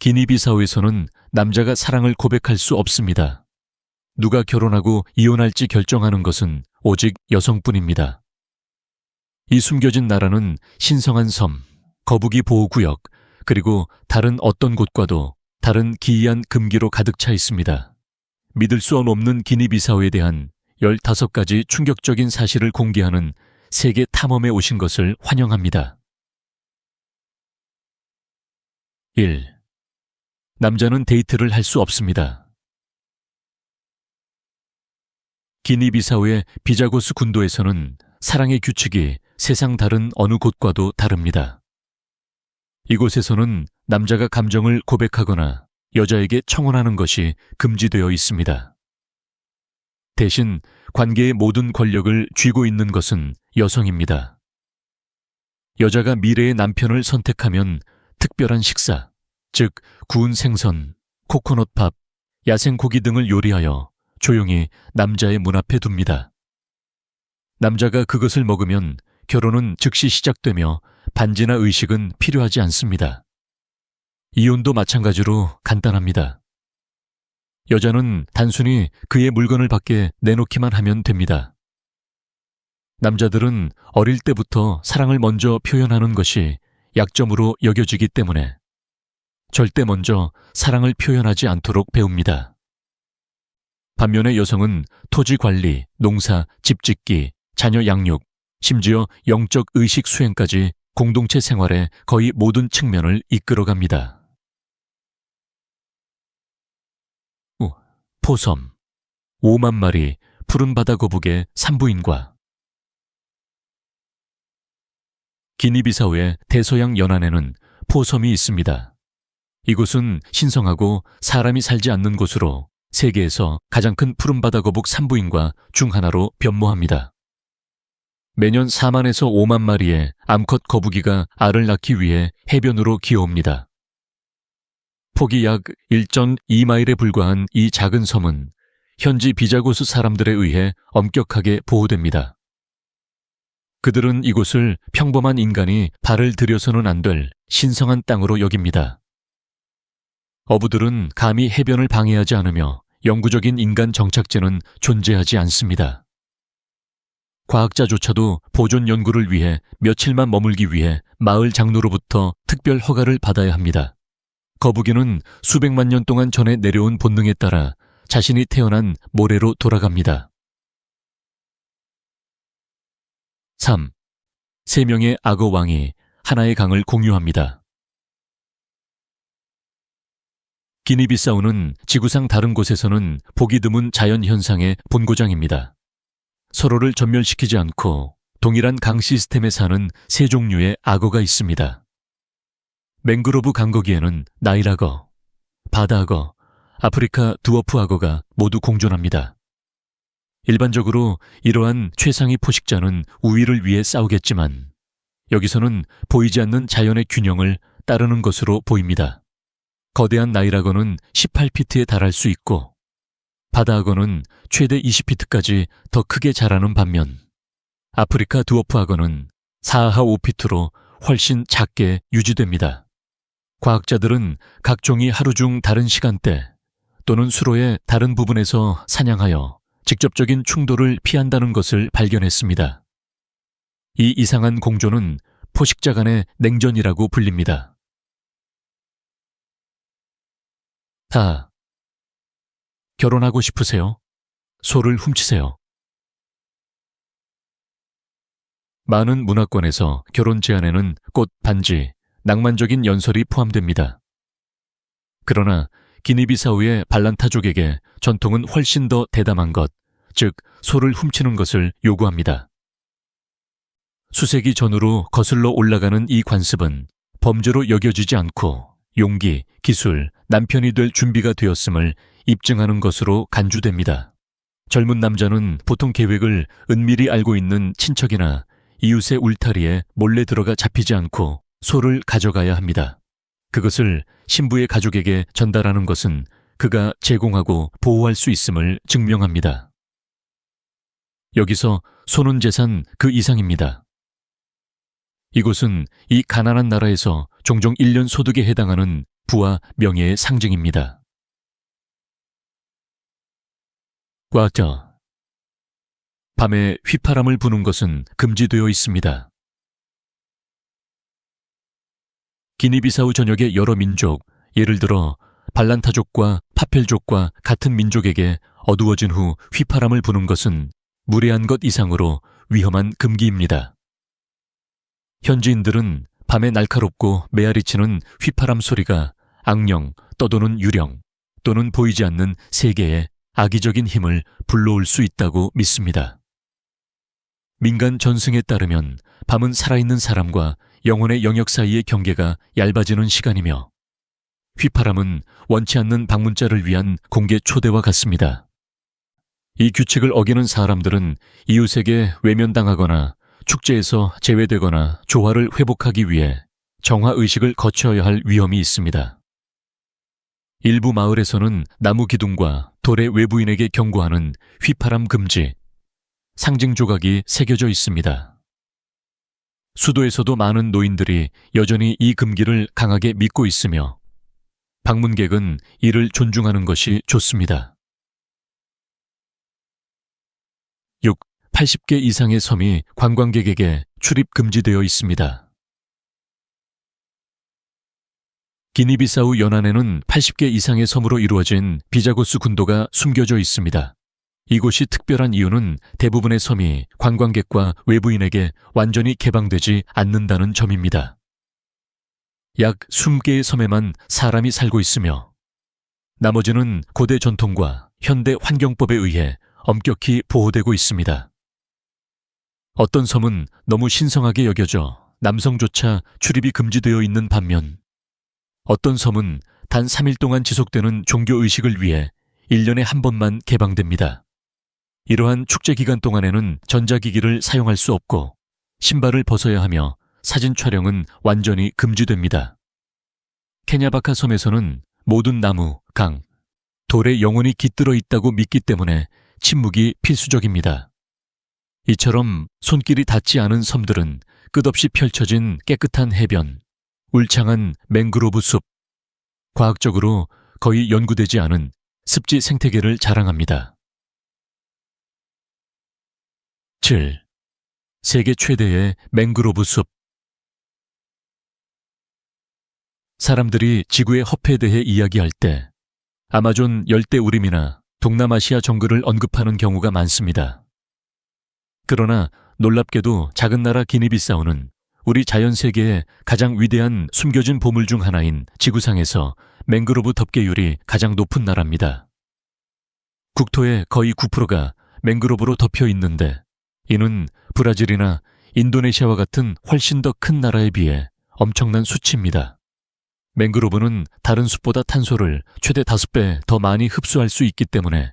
기니비사우에서는 남자가 사랑을 고백할 수 없습니다. 누가 결혼하고 이혼할지 결정하는 것은 오직 여성뿐입니다. 이 숨겨진 나라는 신성한 섬, 거북이 보호구역, 그리고 다른 어떤 곳과도 다른 기이한 금기로 가득 차 있습니다. 믿을 수 없는 기니비사우에 대한 15가지 충격적인 사실을 공개하는 세계 탐험에 오신 것을 환영합니다. 1. 남자는 데이트를 할 수 없습니다. 기니비사우의 비자고스 군도에서는 사랑의 규칙이 세상 다른 어느 곳과도 다릅니다. 이곳에서는 남자가 감정을 고백하거나 여자에게 청혼하는 것이 금지되어 있습니다. 대신 관계의 모든 권력을 쥐고 있는 것은 여성입니다. 여자가 미래의 남편을 선택하면 특별한 식사, 즉 구운 생선, 코코넛밥, 야생고기 등을 요리하여 조용히 남자의 문 앞에 둡니다. 남자가 그것을 먹으면 결혼은 즉시 시작되며 반지나 의식은 필요하지 않습니다. 이혼도 마찬가지로 간단합니다. 여자는 단순히 그의 물건을 밖에 내놓기만 하면 됩니다. 남자들은 어릴 때부터 사랑을 먼저 표현하는 것이 약점으로 여겨지기 때문에 절대 먼저 사랑을 표현하지 않도록 배웁니다. 반면에 여성은 토지 관리, 농사, 집 짓기, 자녀 양육, 심지어 영적 의식 수행까지 공동체 생활의 거의 모든 측면을 이끌어갑니다. 포섬, 5만 마리 푸른 바다 거북의 산부인과. 기니비사우의 대서양 연안에는 포섬이 있습니다. 이곳은 신성하고 사람이 살지 않는 곳으로 세계에서 가장 큰 푸른 바다 거북 산부인과 중 하나로 변모합니다. 매년 4만에서 5만 마리의 암컷 거북이가 알을 낳기 위해 해변으로 기어옵니다. 폭이 약 1.2마일에 불과한 이 작은 섬은 현지 비자고스 사람들에 의해 엄격하게 보호됩니다. 그들은 이곳을 평범한 인간이 발을 들여서는 안 될 신성한 땅으로 여깁니다. 어부들은 감히 해변을 방해하지 않으며 영구적인 인간 정착지는 존재하지 않습니다. 과학자조차도 보존 연구를 위해 며칠만 머물기 위해 마을 장로로부터 특별 허가를 받아야 합니다. 거북이는 수백만 년 동안 전에 내려온 본능에 따라 자신이 태어난 모래로 돌아갑니다. 3. 3명의 악어 왕이 하나의 강을 공유합니다. 기니비사우는 지구상 다른 곳에서는 보기 드문 자연현상의 본고장입니다. 서로를 전멸시키지 않고 동일한 강 시스템에 사는 3종류의 악어가 있습니다. 맹그로브 강거기에는 나일악어, 바다악어, 아프리카 두어프 악어가 모두 공존합니다. 일반적으로 이러한 최상위 포식자는 우위를 위해 싸우겠지만 여기서는 보이지 않는 자연의 균형을 따르는 것으로 보입니다. 거대한 나일악어는 18피트에 달할 수 있고 바다악어는 최대 20피트까지 더 크게 자라는 반면 아프리카 두어프 악어는 4하 5피트로 훨씬 작게 유지됩니다. 과학자들은 각 종이 하루 중 다른 시간대 또는 수로의 다른 부분에서 사냥하여 직접적인 충돌을 피한다는 것을 발견했습니다. 이 이상한 공조는 포식자 간의 냉전이라고 불립니다. 4. 결혼하고 싶으세요? 소를 훔치세요. 많은 문화권에서 결혼 제안에는 꽃, 반지, 낭만적인 연설이 포함됩니다. 그러나 기니비사우의 발란타족에게 전통은 훨씬 더 대담한 것, 즉 소를 훔치는 것을 요구합니다. 수세기 전후로 거슬러 올라가는 이 관습은 범죄로 여겨지지 않고 용기, 기술, 남편이 될 준비가 되었음을 입증하는 것으로 간주됩니다. 젊은 남자는 보통 계획을 은밀히 알고 있는 친척이나 이웃의 울타리에 몰래 들어가 잡히지 않고 소를 가져가야 합니다. 그것을 신부의 가족에게 전달하는 것은 그가 제공하고 보호할 수 있음을 증명합니다. 여기서 소는 재산 그 이상입니다. 이곳은 이 가난한 나라에서 종종 1년 소득에 해당하는 부와 명예의 상징입니다. 꽈터. 밤에 휘파람을 부는 것은 금지되어 있습니다. 기니비사우 전역의 여러 민족, 예를 들어 발란타족과 파펠족과 같은 민족에게 어두워진 후 휘파람을 부는 것은 무례한 것 이상으로 위험한 금기입니다. 현지인들은 밤에 날카롭고 메아리치는 휘파람 소리가 악령, 떠도는 유령 또는 보이지 않는 세계의 악의적인 힘을 불러올 수 있다고 믿습니다. 민간 전승에 따르면 밤은 살아있는 사람과 영혼의 영역 사이의 경계가 얇아지는 시간이며 휘파람은 원치 않는 방문자를 위한 공개 초대와 같습니다. 이 규칙을 어기는 사람들은 이웃에게 외면당하거나 축제에서 제외되거나 조화를 회복하기 위해 정화의식을 거쳐야 할 위험이 있습니다. 일부 마을에서는 나무 기둥과 돌의 외부인에게 경고하는 휘파람 금지, 상징 조각이 새겨져 있습니다. 수도에서도 많은 노인들이 여전히 이 금기를 강하게 믿고 있으며 방문객은 이를 존중하는 것이 좋습니다. 6. 80개 이상의 섬이 관광객에게 출입 금지되어 있습니다. 기니비사우 연안에는 80개 이상의 섬으로 이루어진 비자고스 군도가 숨겨져 있습니다. 이곳이 특별한 이유는 대부분의 섬이 관광객과 외부인에게 완전히 개방되지 않는다는 점입니다. 약 20개의 섬에만 사람이 살고 있으며 나머지는 고대 전통과 현대 환경법에 의해 엄격히 보호되고 있습니다. 어떤 섬은 너무 신성하게 여겨져 남성조차 출입이 금지되어 있는 반면 어떤 섬은 단 3일 동안 지속되는 종교의식을 위해 1년에 한 번만 개방됩니다. 이러한 축제 기간 동안에는 전자기기를 사용할 수 없고 신발을 벗어야 하며 사진 촬영은 완전히 금지됩니다. 케냐바카 섬에서는 모든 나무, 강, 돌에 영혼이 깃들어 있다고 믿기 때문에 침묵이 필수적입니다. 이처럼 손길이 닿지 않은 섬들은 끝없이 펼쳐진 깨끗한 해변, 울창한 맹그로브 숲, 과학적으로 거의 연구되지 않은 습지 생태계를 자랑합니다. 7. 세계 최대의 맹그로브 숲. 사람들이 지구의 허폐에 대해 이야기할 때 아마존 열대우림이나 동남아시아 정글을 언급하는 경우가 많습니다. 그러나 놀랍게도 작은 나라 기니비사우는 우리 자연세계의 가장 위대한 숨겨진 보물 중 하나인 지구상에서 맹그로브 덮개율이 가장 높은 나라입니다. 국토의 거의 9%가 맹그로브로 덮여 있는데 이는 브라질이나 인도네시아와 같은 훨씬 더 큰 나라에 비해 엄청난 수치입니다. 맹그로브는 다른 숲보다 탄소를 최대 5배 더 많이 흡수할 수 있기 때문에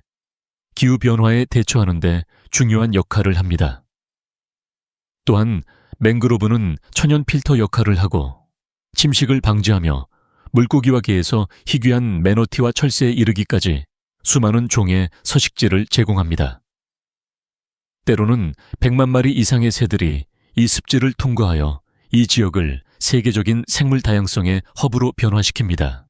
기후변화에 대처하는 데 중요한 역할을 합니다. 또한 맹그로브는 천연 필터 역할을 하고 침식을 방지하며 물고기와 개에서 희귀한 매너티와 철새에 이르기까지 수많은 종의 서식지를 제공합니다. 때로는 100만 마리 이상의 새들이 이 습지를 통과하여 이 지역을 세계적인 생물 다양성의 허브로 변화시킵니다.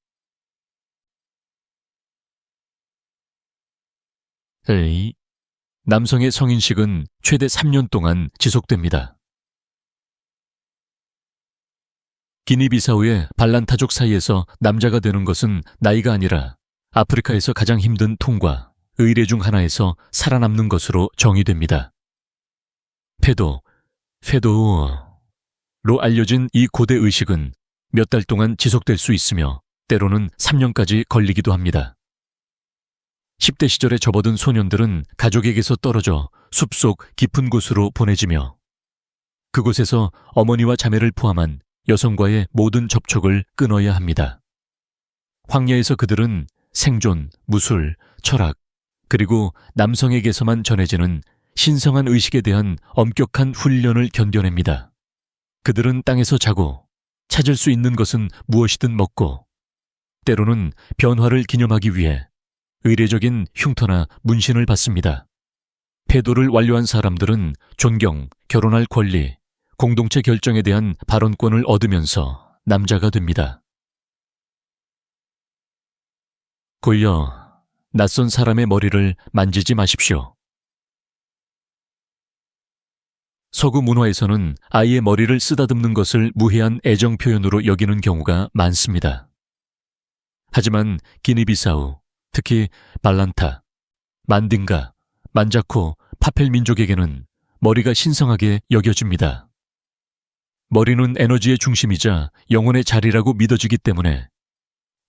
남성의 성인식은 최대 3년 동안 지속됩니다. 기니비사우의 발란타족 사이에서 남자가 되는 것은 나이가 아니라 아프리카에서 가장 힘든 통과, 의례 중 하나에서 살아남는 것으로 정의됩니다. 페도로 알려진 이 고대 의식은 몇 달 동안 지속될 수 있으며 때로는 3년까지 걸리기도 합니다. 10대 시절에 접어든 소년들은 가족에게서 떨어져 숲속 깊은 곳으로 보내지며 그곳에서 어머니와 자매를 포함한 여성과의 모든 접촉을 끊어야 합니다. 황야에서 그들은 생존, 무술, 철학, 그리고 남성에게서만 전해지는 신성한 의식에 대한 엄격한 훈련을 견뎌냅니다. 그들은 땅에서 자고 찾을 수 있는 것은 무엇이든 먹고 때로는 변화를 기념하기 위해 의례적인 흉터나 문신을 받습니다. 페도를 완료한 사람들은 존경, 결혼할 권리, 공동체 결정에 대한 발언권을 얻으면서 남자가 됩니다. 고이어 낯선 사람의 머리를 만지지 마십시오. 서구 문화에서는 아이의 머리를 쓰다듬는 것을 무해한 애정 표현으로 여기는 경우가 많습니다. 하지만 기니비사우, 특히 발란타, 만딩가, 만자코, 파펠 민족에게는 머리가 신성하게 여겨집니다. 머리는 에너지의 중심이자 영혼의 자리라고 믿어지기 때문에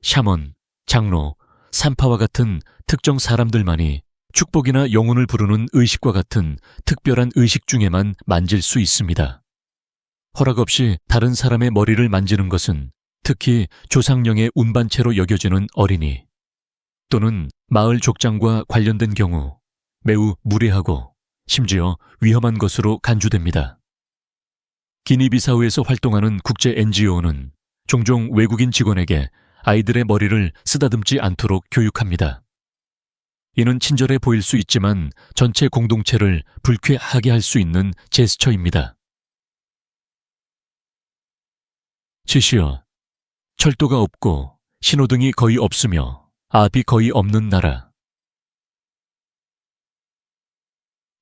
샤먼, 장로, 산파와 같은 특정 사람들만이 축복이나 영혼을 부르는 의식과 같은 특별한 의식 중에만 만질 수 있습니다. 허락 없이 다른 사람의 머리를 만지는 것은 특히 조상령의 운반체로 여겨지는 어린이 또는 마을 족장과 관련된 경우 매우 무례하고 심지어 위험한 것으로 간주됩니다. 기니비사우에서 활동하는 국제 NGO는 종종 외국인 직원에게 아이들의 머리를 쓰다듬지 않도록 교육합니다. 이는 친절해 보일 수 있지만 전체 공동체를 불쾌하게 할 수 있는 제스처입니다. 지시어, 철도가 없고 신호등이 거의 없으며 앞이 거의 없는 나라.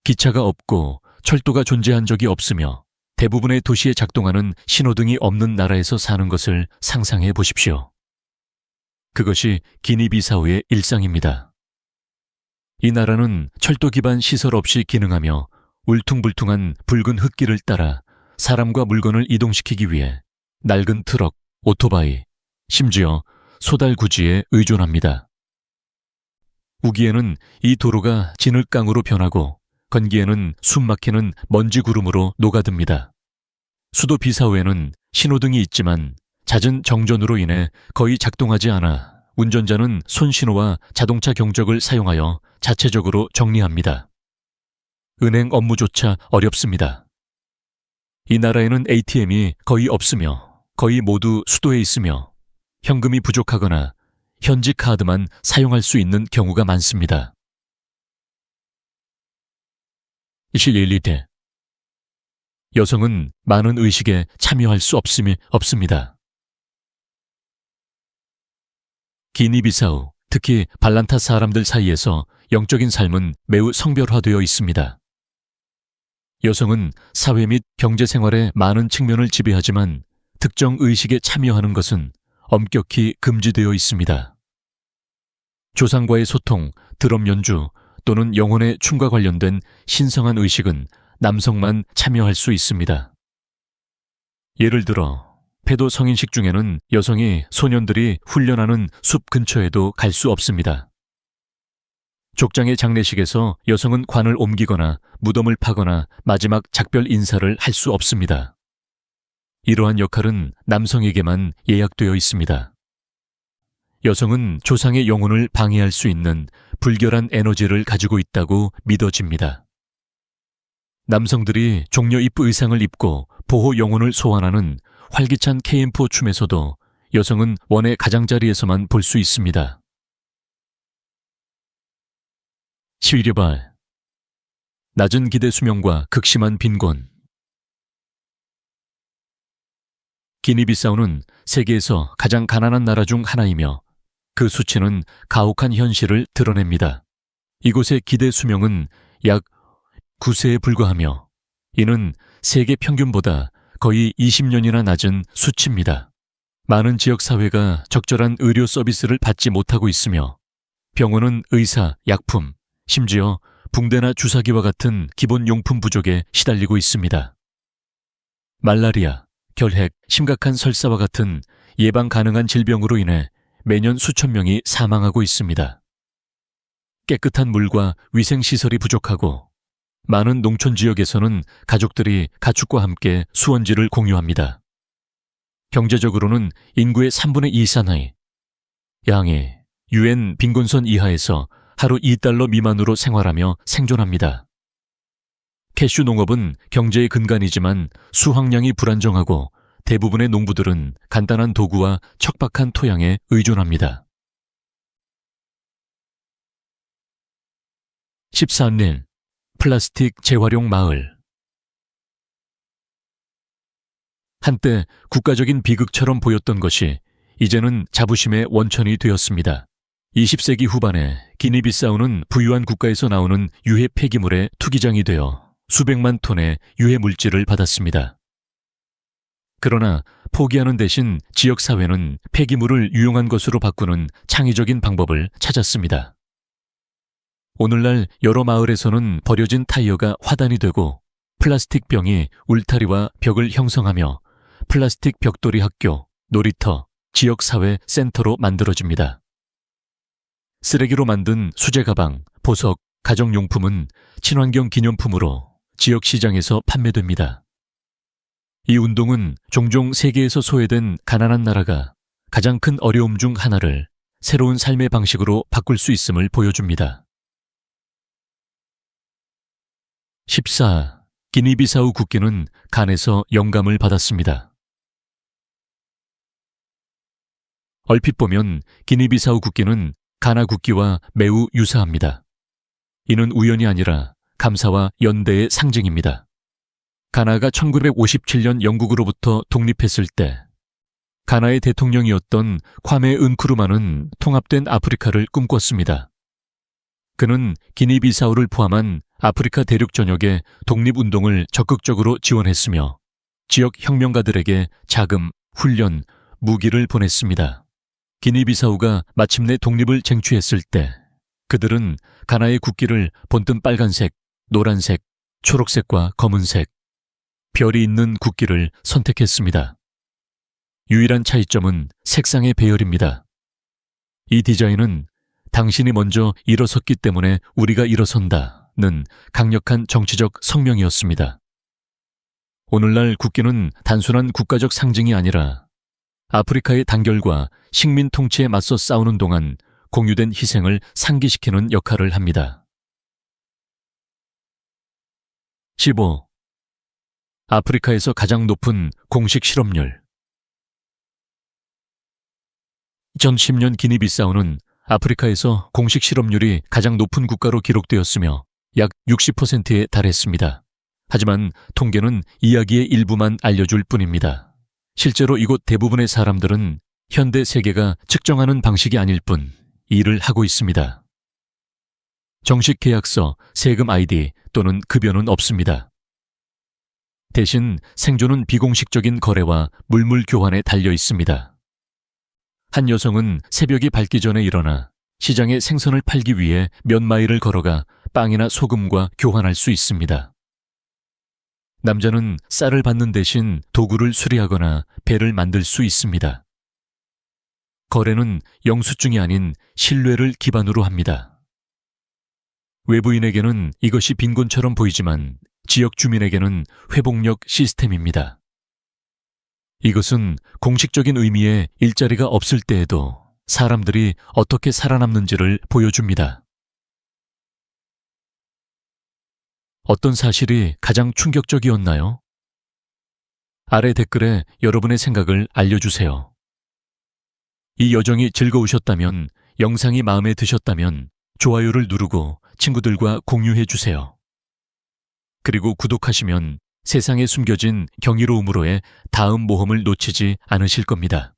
기차가 없고 철도가 존재한 적이 없으며 대부분의 도시에 작동하는 신호등이 없는 나라에서 사는 것을 상상해 보십시오. 그것이 기니비사우의 일상입니다. 이 나라는 철도 기반 시설 없이 기능하며 울퉁불퉁한 붉은 흙길을 따라 사람과 물건을 이동시키기 위해 낡은 트럭, 오토바이, 심지어 소달구지에 의존합니다. 우기에는 이 도로가 진흙강으로 변하고 건기에는 숨막히는 먼지 구름으로 녹아듭니다. 수도 비사우에는 신호등이 있지만 잦은 정전으로 인해 거의 작동하지 않아 운전자는 손신호와 자동차 경적을 사용하여 자체적으로 정리합니다. 은행 업무조차 어렵습니다. 이 나라에는 ATM이 거의 없으며 거의 모두 수도에 있으며 현금이 부족하거나 현지 카드만 사용할 수 있는 경우가 많습니다. 21대 여성은 많은 의식에 참여할 수 없습니다. 기니비사우, 특히 발란타 사람들 사이에서 영적인 삶은 매우 성별화되어 있습니다. 여성은 사회 및 경제 생활의 많은 측면을 지배하지만 특정 의식에 참여하는 것은 엄격히 금지되어 있습니다. 조상과의 소통, 드럼 연주 또는 영혼의 춤과 관련된 신성한 의식은 남성만 참여할 수 있습니다. 예를 들어 페도 성인식 중에는 여성이 소년들이 훈련하는 숲 근처에도 갈 수 없습니다. 족장의 장례식에서 여성은 관을 옮기거나 무덤을 파거나 마지막 작별 인사를 할 수 없습니다. 이러한 역할은 남성에게만 예약되어 있습니다. 여성은 조상의 영혼을 방해할 수 있는 불결한 에너지를 가지고 있다고 믿어집니다. 남성들이 종려 입 의상을 입고 보호 영혼을 소환하는 활기찬 KM4 춤에서도 여성은 원의 가장자리에서만 볼 수 있습니다. 11발 낮은 기대 수명과 극심한 빈곤. 기니비사우는 세계에서 가장 가난한 나라 중 하나이며 그 수치는 가혹한 현실을 드러냅니다. 이곳의 기대 수명은 약 9세에 불과하며 이는 세계 평균보다 거의 20년이나 낮은 수치입니다. 많은 지역 사회가 적절한 의료 서비스를 받지 못하고 있으며 병원은 의사, 약품, 심지어 붕대나 주사기와 같은 기본 용품 부족에 시달리고 있습니다. 말라리아, 결핵, 심각한 설사와 같은 예방 가능한 질병으로 인해 매년 수천 명이 사망하고 있습니다. 깨끗한 물과 위생시설이 부족하고 많은 농촌 지역에서는 가족들이 가축과 함께 수원지를 공유합니다. 경제적으로는 인구의 3분의 2 이상의 양이 UN 빈곤선 이하에서 하루 $2 미만으로 생활하며 생존합니다. 캐슈 농업은 경제의 근간이지만 수확량이 불안정하고 대부분의 농부들은 간단한 도구와 척박한 토양에 의존합니다. 14일 플라스틱 재활용 마을. 한때 국가적인 비극처럼 보였던 것이 이제는 자부심의 원천이 되었습니다. 20세기 후반에 기니비사우는 부유한 국가에서 나오는 유해 폐기물의 투기장이 되어 수백만 톤의 유해 물질을 받았습니다. 그러나 포기하는 대신 지역사회는 폐기물을 유용한 것으로 바꾸는 창의적인 방법을 찾았습니다. 오늘날 여러 마을에서는 버려진 타이어가 화단이 되고 플라스틱 병이 울타리와 벽을 형성하며 플라스틱 벽돌이 학교, 놀이터, 지역사회 센터로 만들어집니다. 쓰레기로 만든 수제 가방, 보석, 가정용품은 친환경 기념품으로 지역 시장에서 판매됩니다. 이 운동은 종종 세계에서 소외된 가난한 나라가 가장 큰 어려움 중 하나를 새로운 삶의 방식으로 바꿀 수 있음을 보여줍니다. 14. 기니비사우 국기는 간에서 영감을 받았습니다. 얼핏 보면 기니비사우 국기는 가나 국기와 매우 유사합니다. 이는 우연이 아니라 감사와 연대의 상징입니다. 가나가 1957년 영국으로부터 독립했을 때 가나의 대통령이었던 콰메 은크루마는 통합된 아프리카를 꿈꿨습니다. 그는 기니비사우를 포함한 아프리카 대륙 전역의 독립운동을 적극적으로 지원했으며 지역 혁명가들에게 자금, 훈련, 무기를 보냈습니다. 기니비사우가 마침내 독립을 쟁취했을 때 그들은 가나의 국기를 본뜬 빨간색, 노란색, 초록색과 검은색, 별이 있는 국기를 선택했습니다. 유일한 차이점은 색상의 배열입니다. 이 디자인은 당신이 먼저 일어섰기 때문에 우리가 일어선다는 강력한 정치적 성명이었습니다. 오늘날 국기는 단순한 국가적 상징이 아니라 아프리카의 단결과 식민 통치에 맞서 싸우는 동안 공유된 희생을 상기시키는 역할을 합니다. 15. 아프리카에서 가장 높은 공식 실업률. 2010년 기니비사우는 아프리카에서 공식 실업률이 가장 높은 국가로 기록되었으며 약 60%에 달했습니다. 하지만 통계는 이야기의 일부만 알려줄 뿐입니다. 실제로 이곳 대부분의 사람들은 현대 세계가 측정하는 방식이 아닐 뿐 일을 하고 있습니다. 정식 계약서, 세금 아이디 또는 급여는 없습니다. 대신 생존은 비공식적인 거래와 물물 교환에 달려 있습니다. 한 여성은 새벽이 밝기 전에 일어나 시장에 생선을 팔기 위해 몇 마일을 걸어가 빵이나 소금과 교환할 수 있습니다. 남자는 쌀을 받는 대신 도구를 수리하거나 배를 만들 수 있습니다. 거래는 영수증이 아닌 신뢰를 기반으로 합니다. 외부인에게는 이것이 빈곤처럼 보이지만 지역 주민에게는 회복력 시스템입니다. 이것은 공식적인 의미의 일자리가 없을 때에도 사람들이 어떻게 살아남는지를 보여줍니다. 어떤 사실이 가장 충격적이었나요? 아래 댓글에 여러분의 생각을 알려주세요. 이 여정이 즐거우셨다면, 영상이 마음에 드셨다면 좋아요를 누르고 친구들과 공유해 주세요. 그리고 구독하시면 세상에 숨겨진 경이로움으로의 다음 모험을 놓치지 않으실 겁니다.